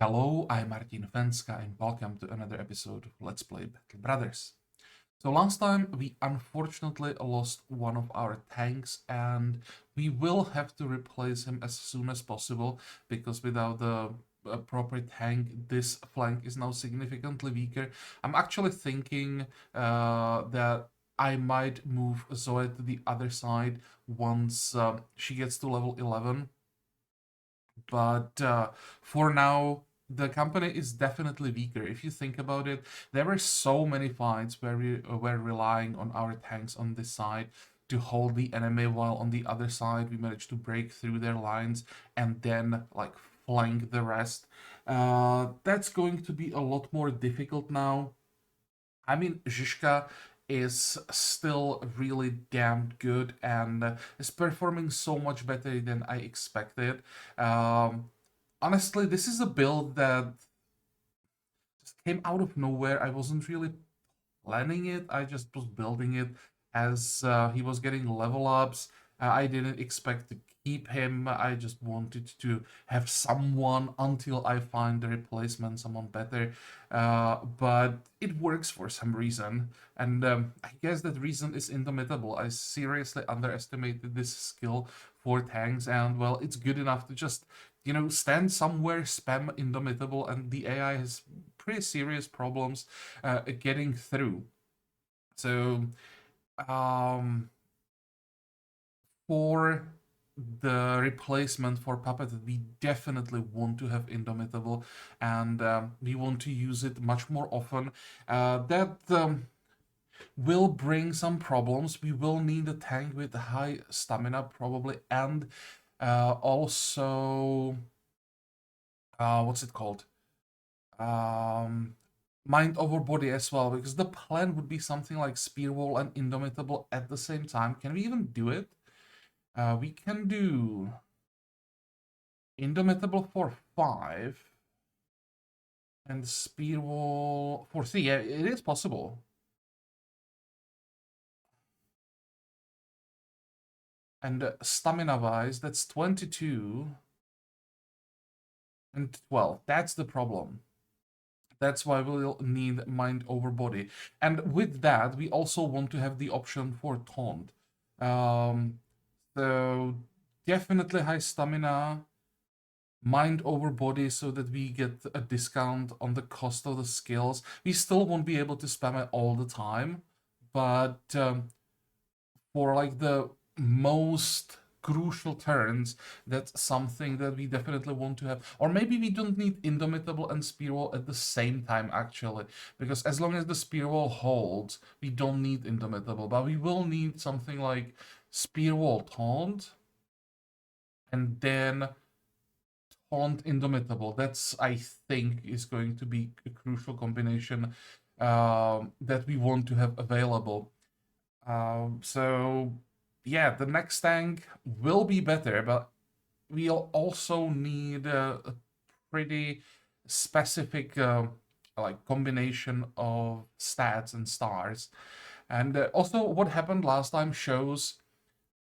Hello, I'm Martin Fencka and welcome to another episode of Let's Play Battle Brothers. So last time we unfortunately lost one of our tanks and we will have to replace him as soon as possible because without the proper tank this flank is now significantly weaker. I'm actually thinking that I might move Zoe to the other side once she gets to level 11, but for now the company is definitely weaker. If you think about it, there were so many fights where we were relying on our tanks on this side to hold the enemy, while on the other side we managed to break through their lines and then like flank the rest. That's going to be a lot more difficult now. I mean, Zizka is still really damn good and is performing so much better than I expected. Honestly, this is a build that just came out of nowhere. I wasn't really planning it. I just was building it as he was getting level ups. I didn't expect to keep him. I just wanted to have someone until I find the replacement, someone better. But it works for some reason, and I guess that reason is indomitable. I seriously underestimated this skill for tanks, and well, it's good enough to just stand somewhere, spam indomitable, and the AI has pretty serious problems getting through. So, um, for the replacement for Puppet, we definitely want to have Indomitable, and we want to use it much more often. That will bring some problems. We will need a tank with high stamina, probably, and also, what's it called? Um, Mind over body as well, because the plan would be something like Spear Wall and Indomitable at the same time. Can we even do it? We can do Indomitable for 5 and Spear Wall for 3. Yeah, it is possible. And stamina wise, that's 22 and 12. That's the problem. That's why we'll need Mind over Body. And with that, we also want to have the option for Taunt. Um, so definitely high stamina, Mind over Body, so that we get a discount on the cost of the skills. We still won't be able to spam it all the time, but for like the most crucial turns, that's something that we definitely want to have. Or maybe we don't need Indomitable and Spear Wall at the same time, actually, because as long as the Spear Wall holds, we don't need Indomitable, but we will need something like Spear Wall Taunt, and then Taunt Indomitable. That's, I think, is going to be a crucial combination that we want to have available. So yeah, the next tank will be better, but we'll also need a pretty specific like combination of stats and stars. And also, what happened last time shows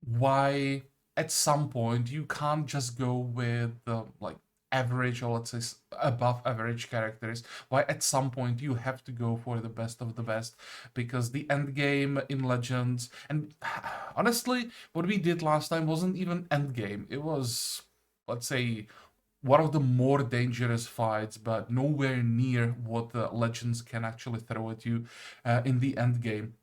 why at some point you can't just go with the like average, or let's say above average characters. Why at some point you have to go for the best of the best, because the end game in Legends, and honestly what we did last time wasn't even end game. It was, let's say, one of the more dangerous fights, but nowhere near what the Legends can actually throw at you in the end game.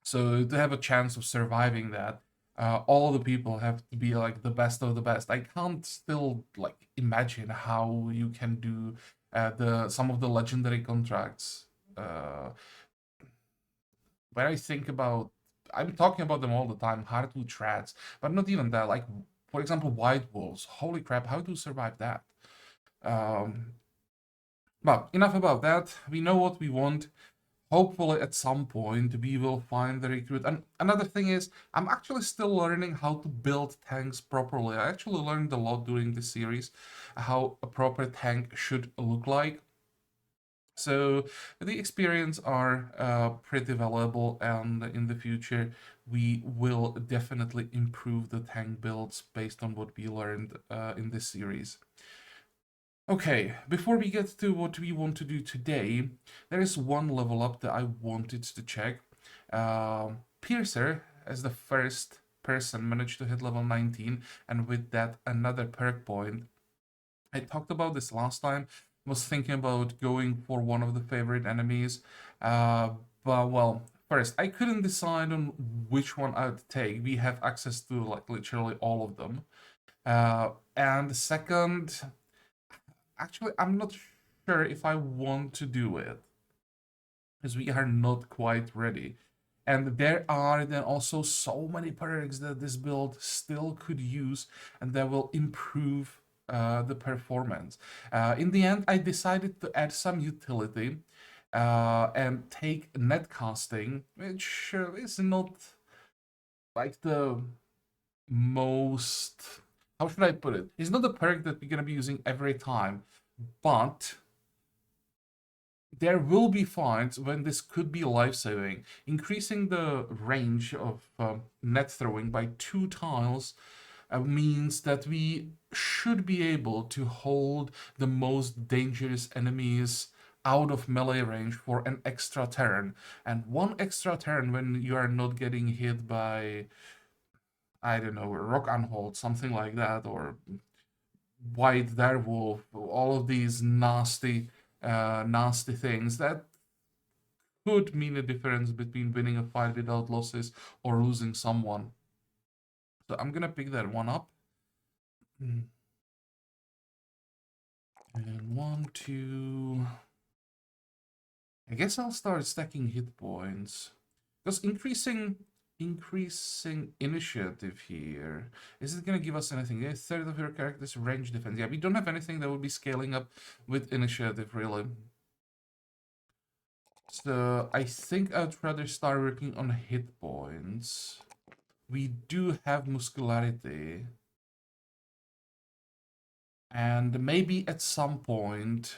So to have a chance of surviving that, all the people have to be like the best of the best. I can't still like imagine how you can do the some of the legendary contracts. Uh, when I think about, I'm talking about them all the time, hardwood shreds, but not even that. Like, for example, white wolves. Holy crap, how to survive that? Um, but enough about that. We know what we want. Hopefully at some point we will find the recruit. And another thing is, I'm actually still learning how to build tanks properly. I actually learned a lot during this series, how a proper tank should look like. So the experience are pretty valuable, and in the future we will definitely improve the tank builds based on what we learned in this series. Okay, before we get to what we want to do today, there is one level up that I wanted to check. Piercer, as the first person, managed to hit level 19, and with that, another perk point. I talked about this last time. Was thinking about going for one of the favorite enemies, uh, but well, first I couldn't decide on which one I'd take. We have access to like literally all of them, and second, actually, I'm not sure if I want to do it because we are not quite ready. And there are then also so many perks that this build still could use and that will improve the performance. In the end, I decided to add some utility and take netcasting, which is not like the most. How should I put it? It's not a perk that we're going to be using every time, but there will be fights when this could be life-saving. Increasing the range of net throwing by 2 tiles means that we should be able to hold the most dangerous enemies out of melee range for an extra turn. And one extra turn when you are not getting hit by, I don't know, rock unhold, something like that, or white werewolf, all of these nasty things that could mean a difference between winning a fight without losses or losing someone. So I'm gonna pick that one up. And 1, 2. I guess I'll start stacking hit points. Because increasing initiative here. Is it gonna give us anything? A third of your character's range defense. Yeah, we don't have anything that will be scaling up with initiative really. So I think I'd rather start working on hit points. We do have muscularity. And maybe at some point,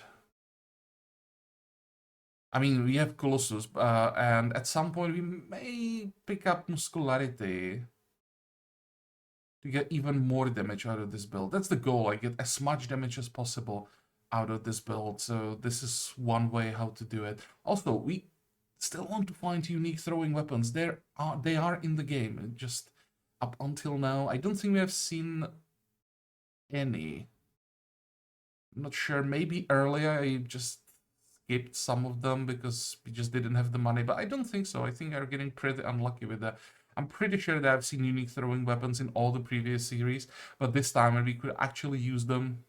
I mean, we have Colossus, and at some point we may pick up muscularity to get even more damage out of this build. That's the goal. I get as much damage as possible out of this build. So this is one way how to do it. Also, we still want to find unique throwing weapons. They are in the game. Just up until now, I don't think we have seen any. I'm not sure. Maybe earlier I just skipped some of them because we just didn't have the money, but I don't think so. I think I'm getting pretty unlucky with that. I'm pretty sure that I've seen unique throwing weapons in all the previous series, but this time when we could actually use them,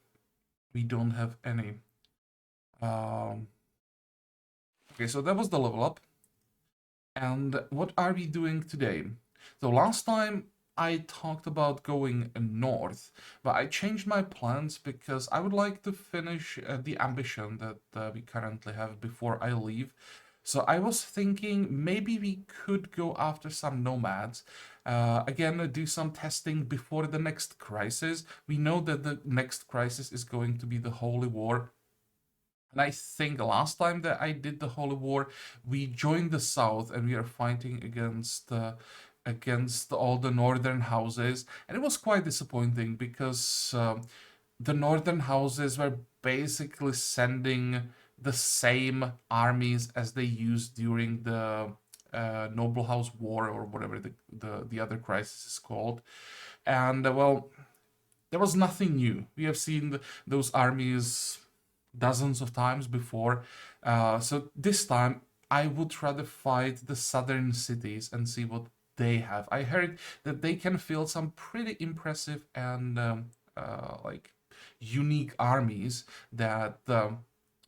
we don't have any. Um, okay, so that was the level up. And what are we doing today? So last time I talked about going north, but I changed my plans because I would like to finish the ambition that we currently have before I leave. So I was thinking maybe we could go after some nomads. Again, do some testing before the next crisis. We know that the next crisis is going to be the Holy War. And I think last time that I did the Holy War, we joined the South and we are fighting against all the northern houses, and it was quite disappointing because the northern houses were basically sending the same armies as they used during the Noble House War or whatever the other crisis is called, and well, there was nothing new. We have seen those armies dozens of times before. So this time, I would rather fight the southern cities and see what they have. I heard that they can field some pretty impressive and like unique armies that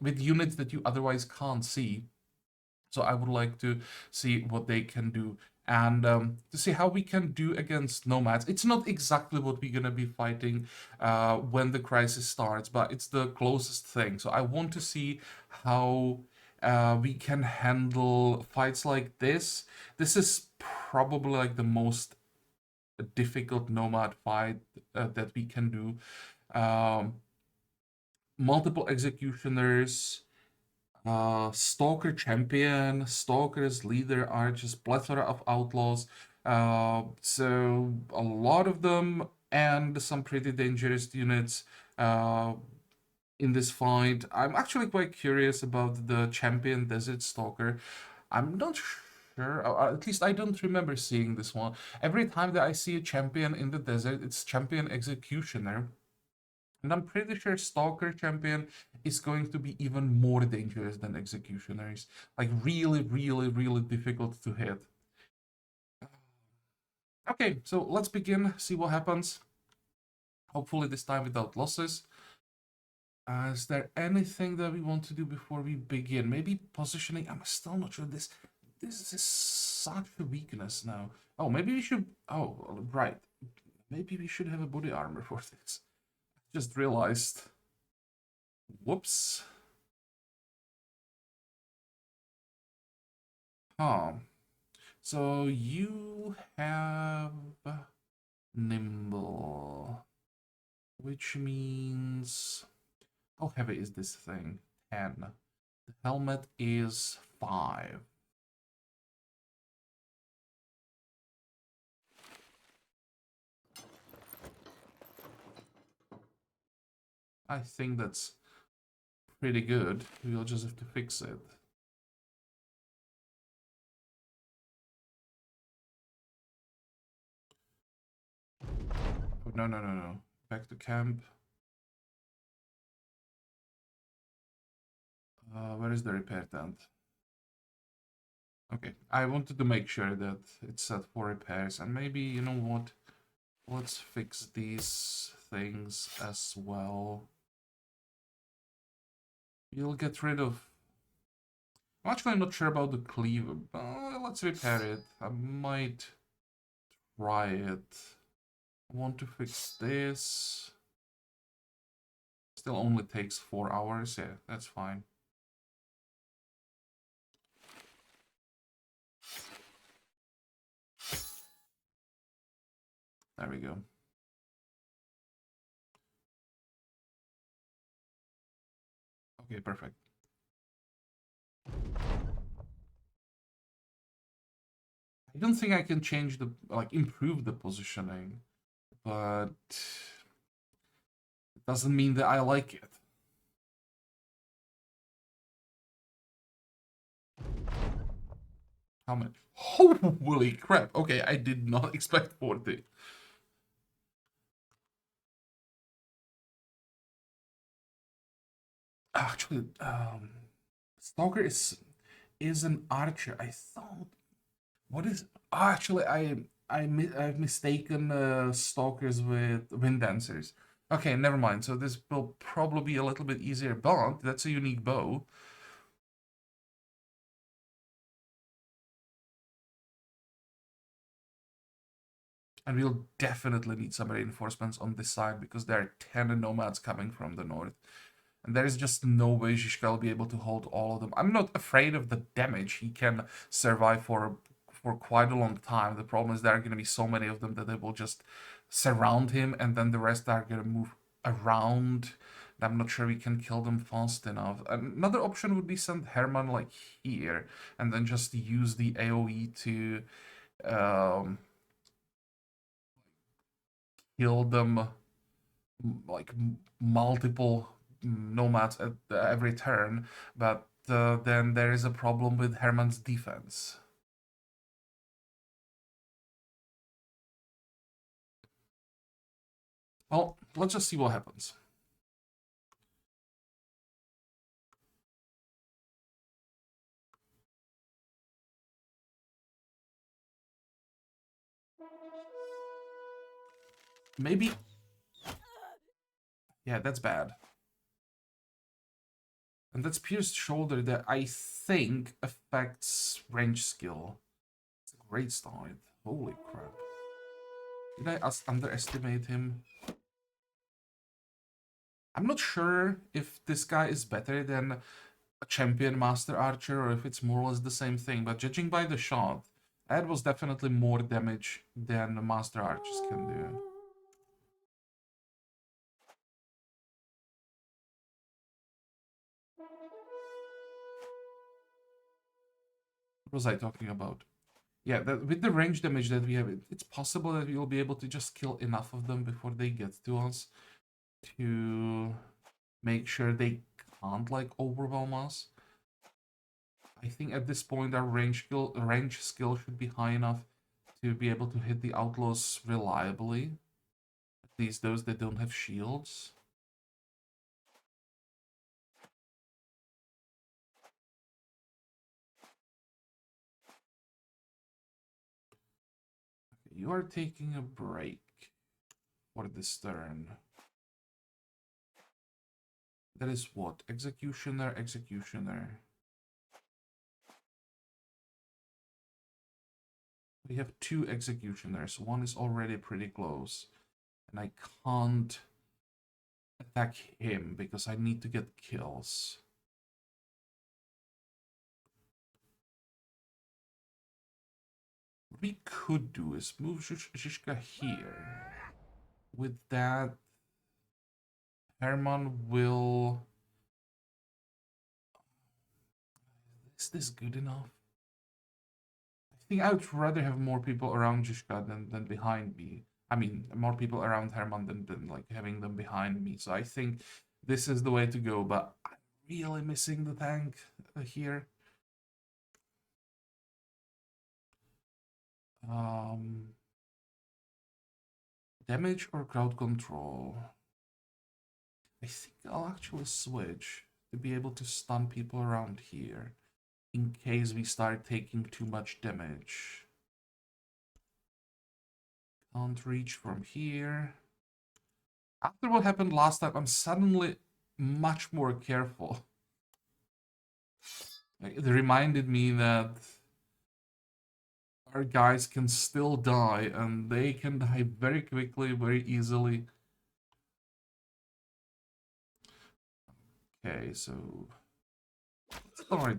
with units that you otherwise can't see. So I would like to see what they can do and to see how we can do against nomads. It's not exactly what we're gonna be fighting when the crisis starts, but it's the closest thing. So I want to see how we can handle fights like this. This is probably like the most difficult nomad fight that we can do. Um, Multiple executioners, Stalker champion, Stalker's leader are just plethora of outlaws. So a lot of them and some pretty dangerous units. Uh, in this fight. I'm actually quite curious about the champion Desert Stalker. I'm not sure, at least I don't remember seeing this one. Every time that I see a champion in the desert, it's champion executioner. And I'm pretty sure Stalker champion is going to be even more dangerous than executioners. Like really, really, really difficult to hit. Okay, so let's begin, see what happens. Hopefully this time without losses. Is there anything that we want to do before we begin? Maybe positioning. I'm still not sure. This is such a weakness now. Oh, maybe we should. Oh, right. Maybe we should have a body armor for this. Just realized. Whoops. Huh. So you have nimble, which means how heavy is this thing? 10. The helmet is 5. I think that's pretty good. We'll just have to fix it. Oh, no. Back to camp. Where is the repair tent? Okay, I wanted to make sure that it's set for repairs, and maybe, you know what? Let's fix these things as well. We'll get rid of... I'm actually not sure about the cleaver, but let's repair it. I might try it. I want to fix this. Still only takes 4 hours. Yeah, that's fine. There we go. Okay, perfect. I don't think I can change the, like, improve the positioning, but it doesn't mean that I like it. How many? Holy crap. Okay, I did not expect 40. Actually, Stalker is an archer. I thought. What is? Oh, actually, I've mistaken stalkers with wind dancers. Okay, never mind. So this will probably be a little bit easier, but that's a unique bow. And we'll definitely need some reinforcements on this side because there are 10 nomads coming from the north. And there is just no way Zizka will be able to hold all of them. I'm not afraid of the damage. He can survive for quite a long time. The problem is there are going to be so many of them that they will just surround him, and then the rest are going to move around. I'm not sure we can kill them fast enough. Another option would be send Herman like here, and then just use the AoE to kill them like multiple nomads at every turn, but then there is a problem with Herman's defense. Well, let's just see what happens. Maybe... Yeah, that's bad. And that's pierced shoulder that I think affects range skill. It's a great start. Holy crap. Did I underestimate him? I'm not sure if this guy is better than a champion master archer or if it's more or less the same thing, but judging by the shot, that was definitely more damage than the master archers can do. What was I talking about? Yeah, with the range damage that we have, it's possible that we will be able to just kill enough of them before they get to us to make sure they can't like overwhelm us. I think at this point our range skill should be high enough to be able to hit the outlaws reliably. At least those that don't have shields. Okay, you are taking a break for this turn. That is what? Executioner, executioner. We have 2 executioners. One is already pretty close. And I can't attack him because I need to get kills. What we could do is move Zizka here. With that, Herman will... Is this good enough? I think I would rather have more people around Zizka than behind me. I mean, more people around Herman than like having them behind me. So I think this is the way to go, but I'm really missing the tank here. Damage or crowd control? I think I'll actually switch to be able to stun people around here in case we start taking too much damage. Can't reach from here. After what happened last time, I'm suddenly much more careful. It reminded me that our guys can still die, and they can die very quickly, very easily. Okay, so let's start.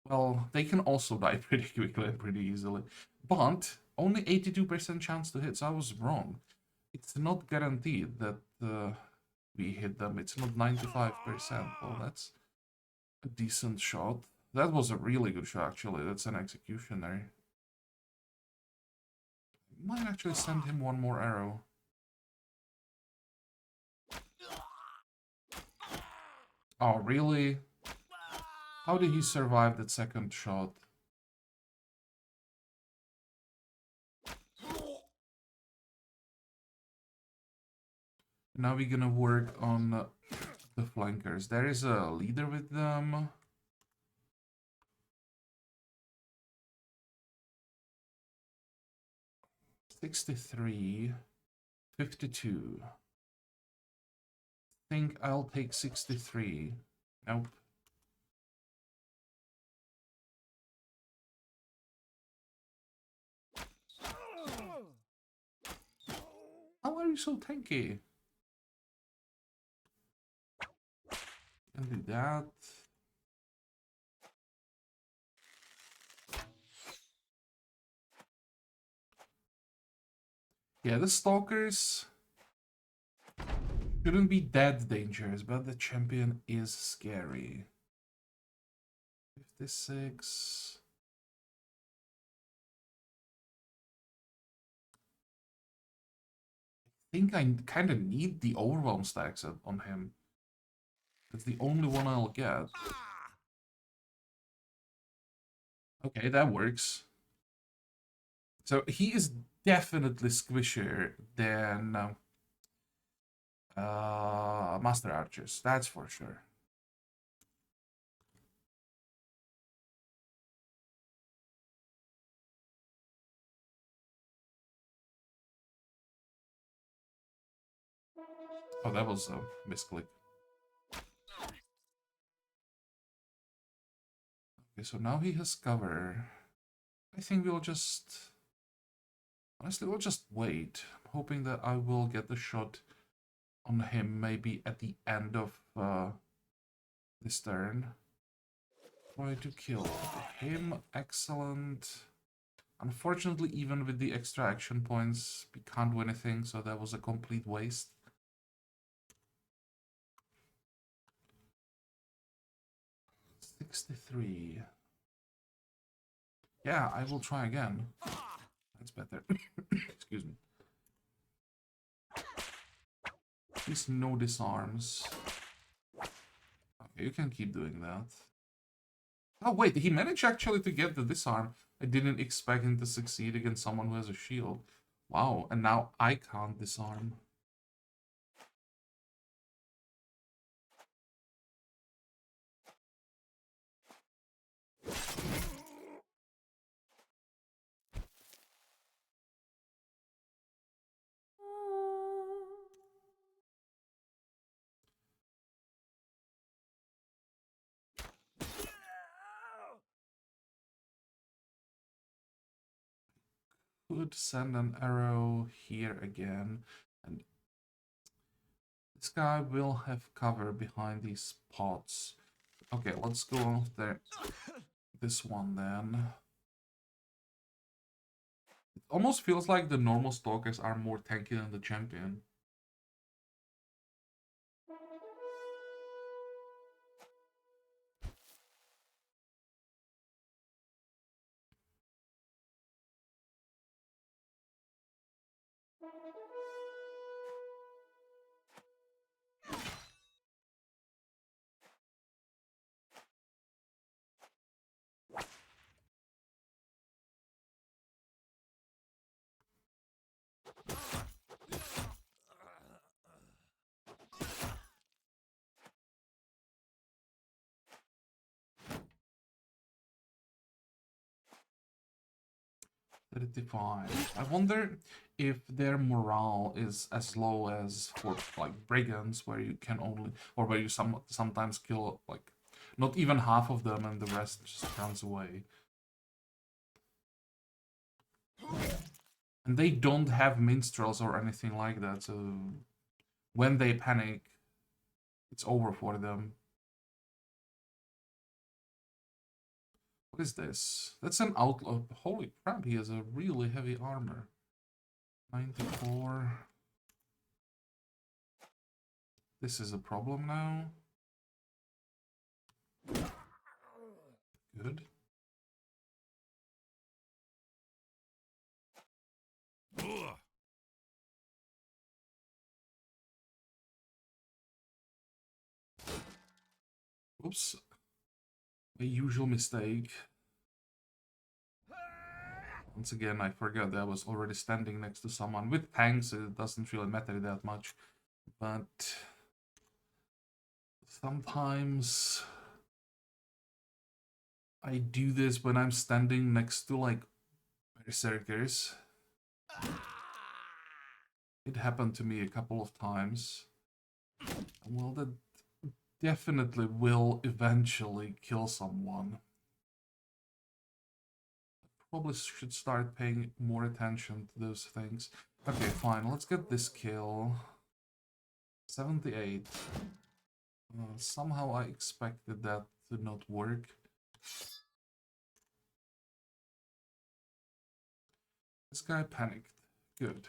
Well, they can also die pretty quickly and pretty easily, but only 82% chance to hit, so I was wrong. It's not guaranteed that we hit them. It's not 95%. Well, that's a decent shot. That was a really good shot, actually. That's an executioner. Might actually send him one more arrow. Oh, really? How did he survive that second shot? Now we're gonna work on the flankers. There is a leader with them. $63, $52. Think I'll take 63. Nope. How are you so tanky? Can do that. Yeah, the stalkers shouldn't be that dangerous, but the champion is scary. 56. I think I kind of need the overwhelm stacks on him. That's the only one I'll get. Okay, that works. So he is definitely squishier than Master Archers, that's for sure. Oh, that was a misclick. Okay, so now he has cover. I think we'll just... Honestly, we'll just wait. I'm hoping that I will get the shot on him maybe at the end of this turn. Try to kill him. Excellent. Unfortunately, even with the extra action points, we can't do anything, so that was a complete waste. $63. Yeah, I will try again. That's better. Excuse me. Please no disarms. Okay, you can keep doing that. Oh wait, he managed actually to get the disarm. I didn't expect him to succeed against someone who has a shield. Wow, and now I can't disarm. Could send an arrow here again, and this guy will have cover behind these pots. Okay, let's go after this one then. It almost feels like the normal stalkers are more tanky than the champion. I wonder if their morale is as low as for like brigands, where you can only, or where you sometimes kill like not even half of them and the rest just runs away. And they don't have minstrels or anything like that, so when they panic, it's over for them. What is this? That's an outlaw. Holy crap, he has a really heavy armor. 94. This is a problem now. Good. Oops. A usual mistake. Once again, I forgot that I was already standing next to someone. With tanks, it doesn't really matter that much. But sometimes I do this when I'm standing next to, like, berserkers. It happened to me a couple of times. Well, that definitely will eventually kill someone. Probably should start paying more attention to those things. Okay, fine. Let's get this kill. 78. Somehow I expected that to not work. This guy panicked. Good.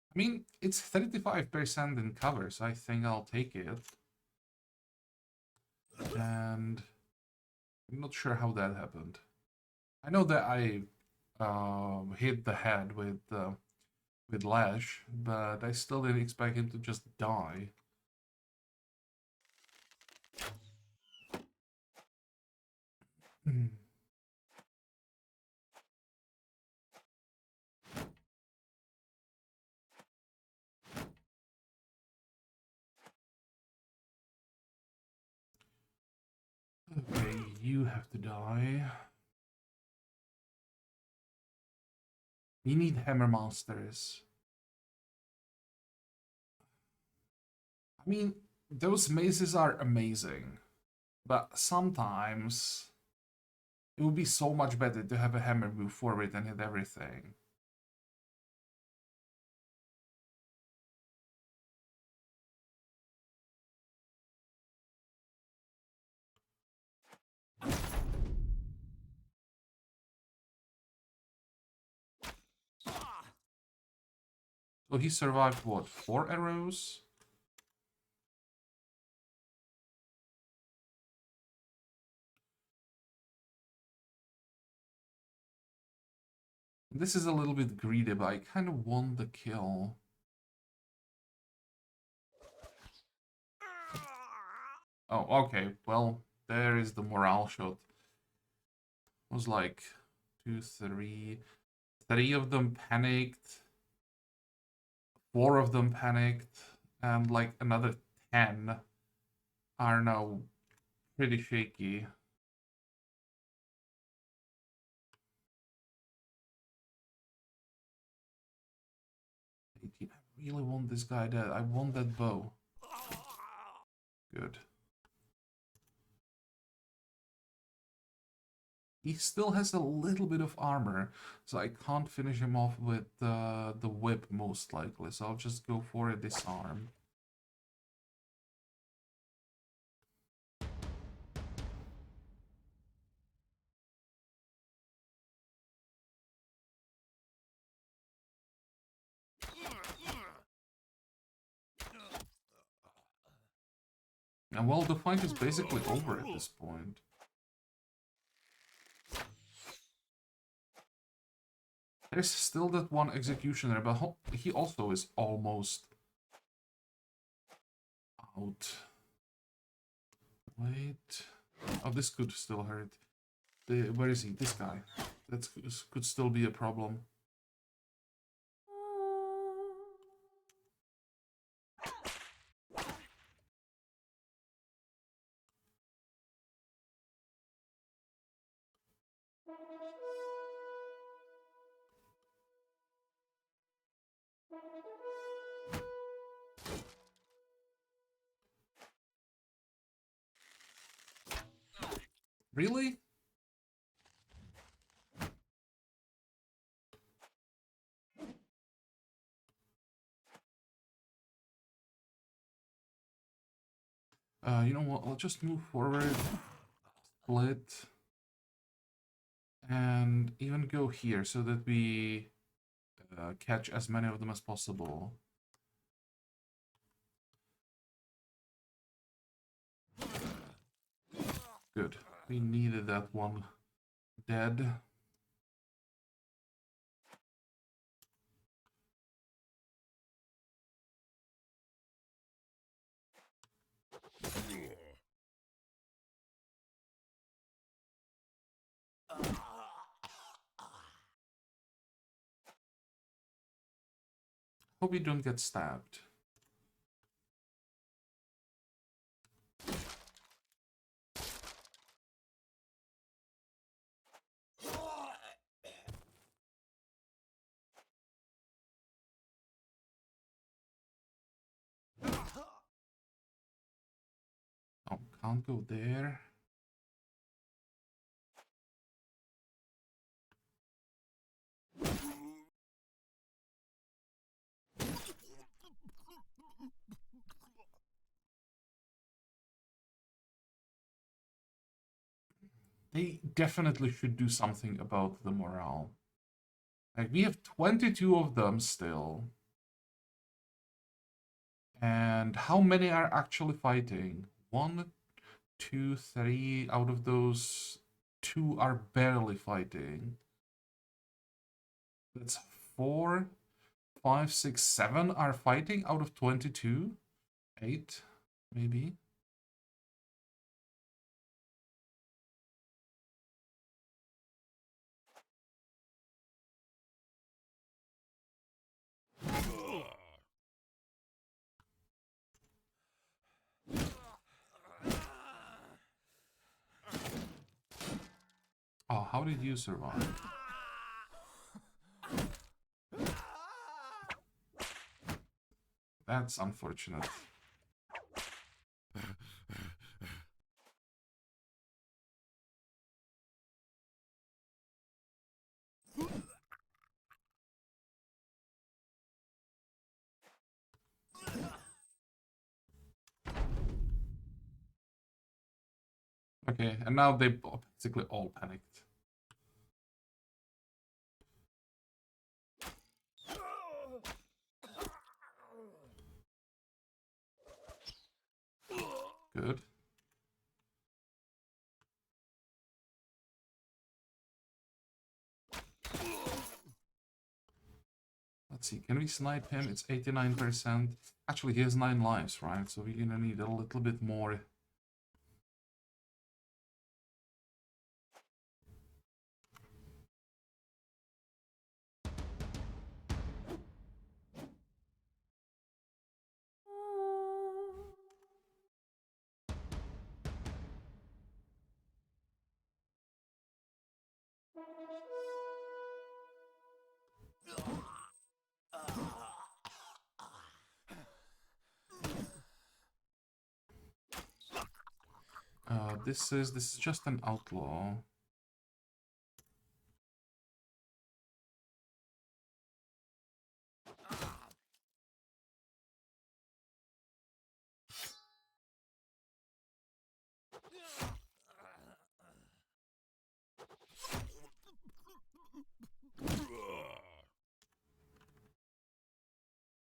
I mean, it's 35% in cover, so I think I'll take it. And I'm not sure how that happened. I know that I hit the head with Lash, but I still didn't expect him to just die. Okay, you have to die. We need hammer monsters. I mean, those mazes are amazing, but sometimes it would be so much better to have a hammer move forward and hit everything. So he survived, what, 4 arrows? This is a little bit greedy, but I kind of want the kill. Oh, okay. Well, there is the morale shot. It was like 2, 3. 3 of them panicked. 4 of them panicked. And like another 10 are now pretty shaky. I really want this guy dead. I want that bow. Good. He still has a little bit of armor, so I can't finish him off with the whip most likely. So I'll just go for a disarm. And well, the fight is basically over at this point. There's still that one executioner, but he also is almost out. Wait. Oh, this could still hurt. Where is he? This guy. That could still be a problem. Really? You know what? I'll just move forward, split, and even go here so that we catch as many of them as possible. Good. We needed that one dead. Hope we don't get stabbed. Oh, can't go there. They definitely should do something about the morale. Like, we have 22 of them still. And how many are actually fighting? 1, 2, 3 out of those 2 are barely fighting. That's 4, 5, 6, 7 are fighting out of 22. 8, maybe. Oh, how did you survive? That's unfortunate. Okay, and now they basically all panicked. Good. Let's see, can we snipe him? It's 89%. Actually, he has 9 lives, right? So we're gonna need a little bit more. This is just an outlaw.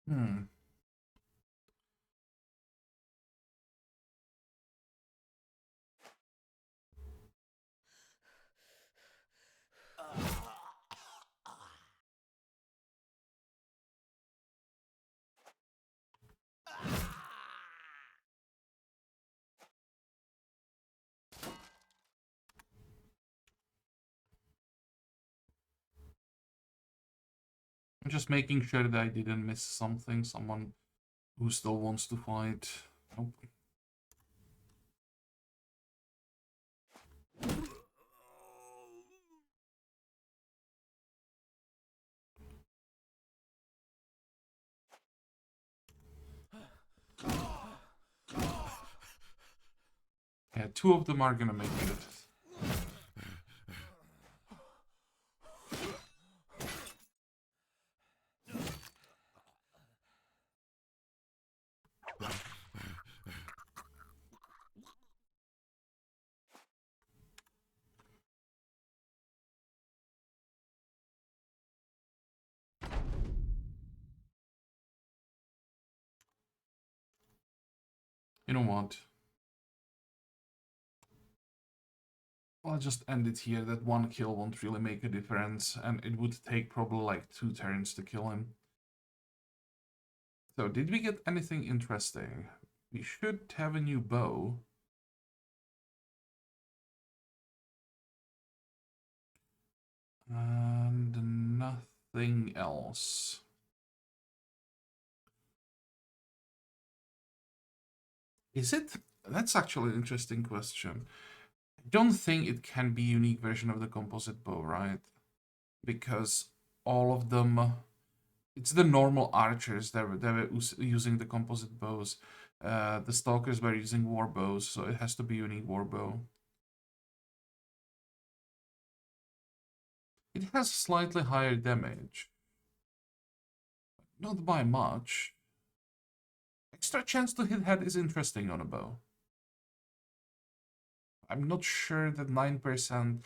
Hmm. I'm just making sure that I didn't miss something. Someone who still wants to fight. Nope. Yeah, 2 of them are gonna make it. You know what? I'll just end it here. That 1 kill won't really make a difference, and it would take probably like 2 turns to kill him. So, did we get anything interesting? We should have a new bow. And nothing else. Is it? That's actually an interesting question. I don't think it can be a unique version of the composite bow, right? Because all of them, it's the normal archers that were using the composite bows. The stalkers were using war bows, so it has to be a unique war bow. It has slightly higher damage. Not by much. Extra chance to hit head is interesting on a bow. I'm not sure that 9%.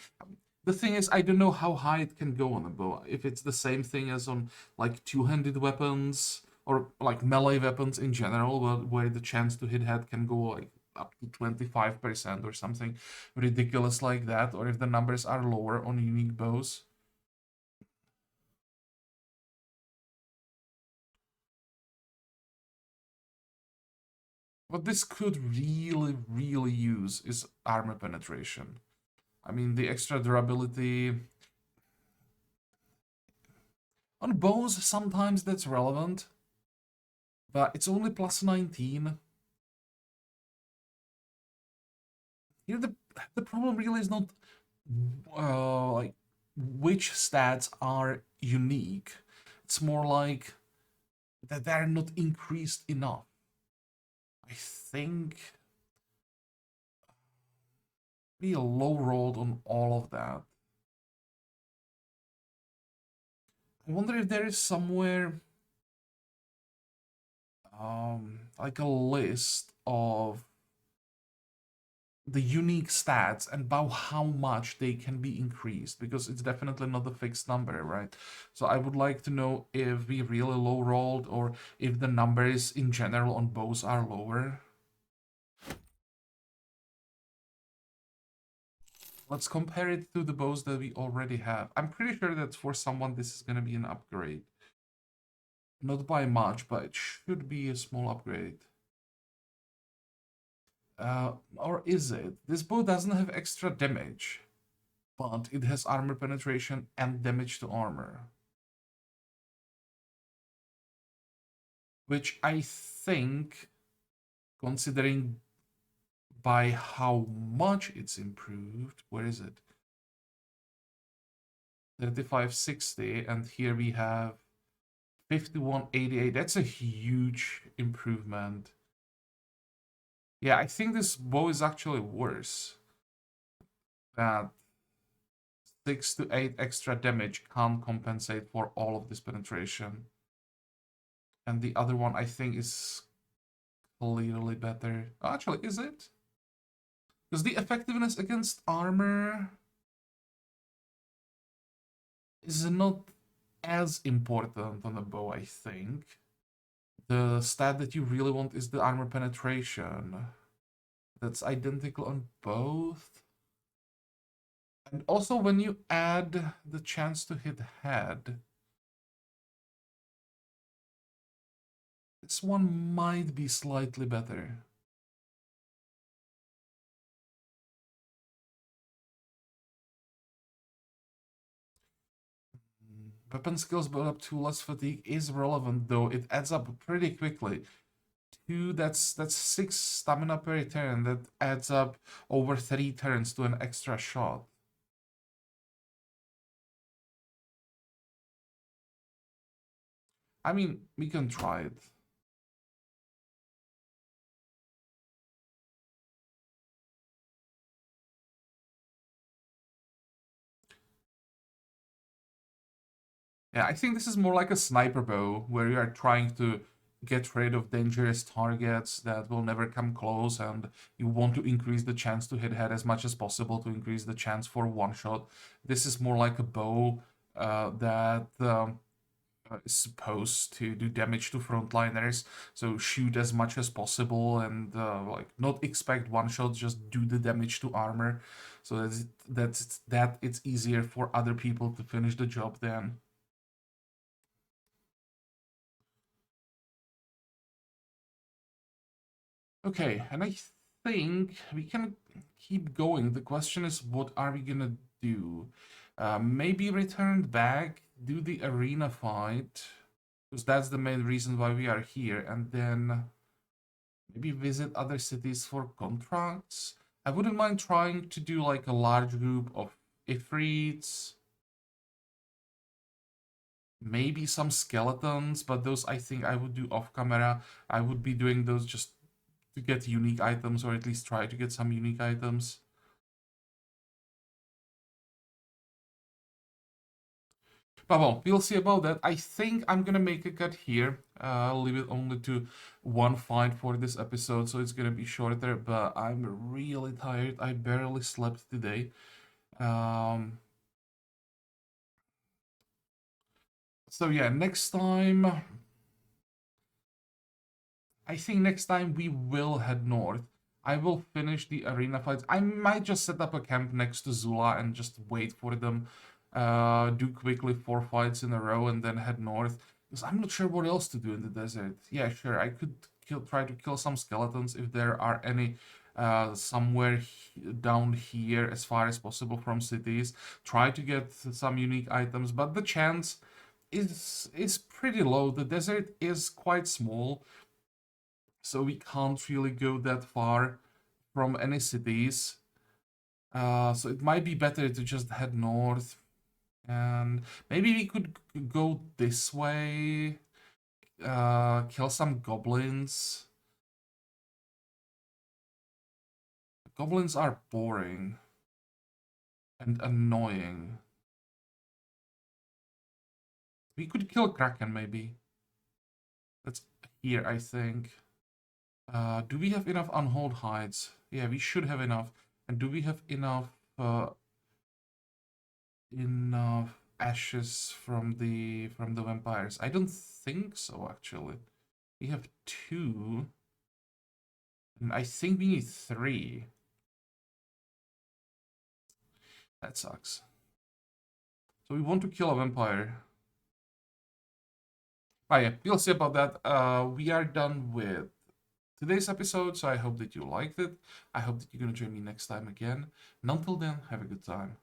The thing is, I don't know how high it can go on a bow. If it's the same thing as on like two-handed weapons or like melee weapons in general, where the chance to hit head can go like up to 25% or something ridiculous like that, or if the numbers are lower on unique bows. What this could really, really use is armor penetration. I mean, the extra durability. On bows, sometimes that's relevant, but it's only plus 19. You know, the problem really is not like which stats are unique. It's more like that they're not increased enough. I think be a low rolled on all of that. I wonder if there is somewhere like a list of the unique stats and about how much they can be increased, because it's definitely not a fixed number, right? So I would like to know if we really low rolled or if the numbers in general on bows are lower. Let's compare it to the bows that we already have. I'm pretty sure that for someone this is going to be an upgrade. Not by much, but it should be a small upgrade. Or is it? This bow doesn't have extra damage, but it has armor penetration and damage to armor. Which I think, considering by how much it's improved, where is it? 3560, and here we have 5188. That's a huge improvement. Yeah, I think this bow is actually worse. That 6 to 8 extra damage can't compensate for all of this penetration. And the other one I think is clearly better. Actually, is it? Because the effectiveness against armor is not as important on a bow, I think. The stat that you really want is the armor penetration. That's identical on both. And also when you add the chance to hit head, this one might be slightly better. Weapon skills build up 2 less fatigue is relevant, though it adds up pretty quickly. 2, that's 6 stamina per turn. That adds up over 3 turns to an extra shot. I mean, we can try it. Yeah, I think this is more like a sniper bow, where you are trying to get rid of dangerous targets that will never come close, and you want to increase the chance to hit head as much as possible to increase the chance for one shot. This is more like a bow that is supposed to do damage to frontliners, so shoot as much as possible and like not expect one shot, just do the damage to armor, so that it's easier for other people to finish the job then. Okay, and I think we can keep going. The question is, what are we gonna do? Maybe return back, do the arena fight, because that's the main reason why we are here, and then maybe visit other cities for contracts. I wouldn't mind trying to do like a large group of Ifrits, maybe some skeletons, but those I think I would do off camera. I would be doing those just to get unique items, or at least try to get some unique items. But well, we'll see about that. I think I'm gonna make a cut here. I'll leave it only to one fight for this episode, so it's gonna be shorter, but I'm really tired. I barely slept today. Um, so yeah, next time, I think next time we will head north. I will finish the arena fights. I might just set up a camp next to Zula and just wait for them. Do quickly 4 fights in a row and then head north. Because I'm not sure what else to do in the desert. Yeah, sure, I could try to kill some skeletons if there are any somewhere down here as far as possible from cities. Try to get some unique items, but the chance is pretty low. The desert is quite small, so we can't really go that far from any cities. So it might be better to just head north, and maybe we could go this way, kill some goblins. Goblins are boring and annoying. We could kill Kraken maybe. That's here, I think. Do we have enough unhold hides? Yeah, we should have enough. And do we have enough ashes from the vampires? I don't think so, actually. We have 2, and I think we need 3. That sucks. So we want to kill a vampire. But yeah, we'll see about that. We are done with today's episode, so I hope that you liked it. I hope that you're gonna join me next time again. And until then, have a good time.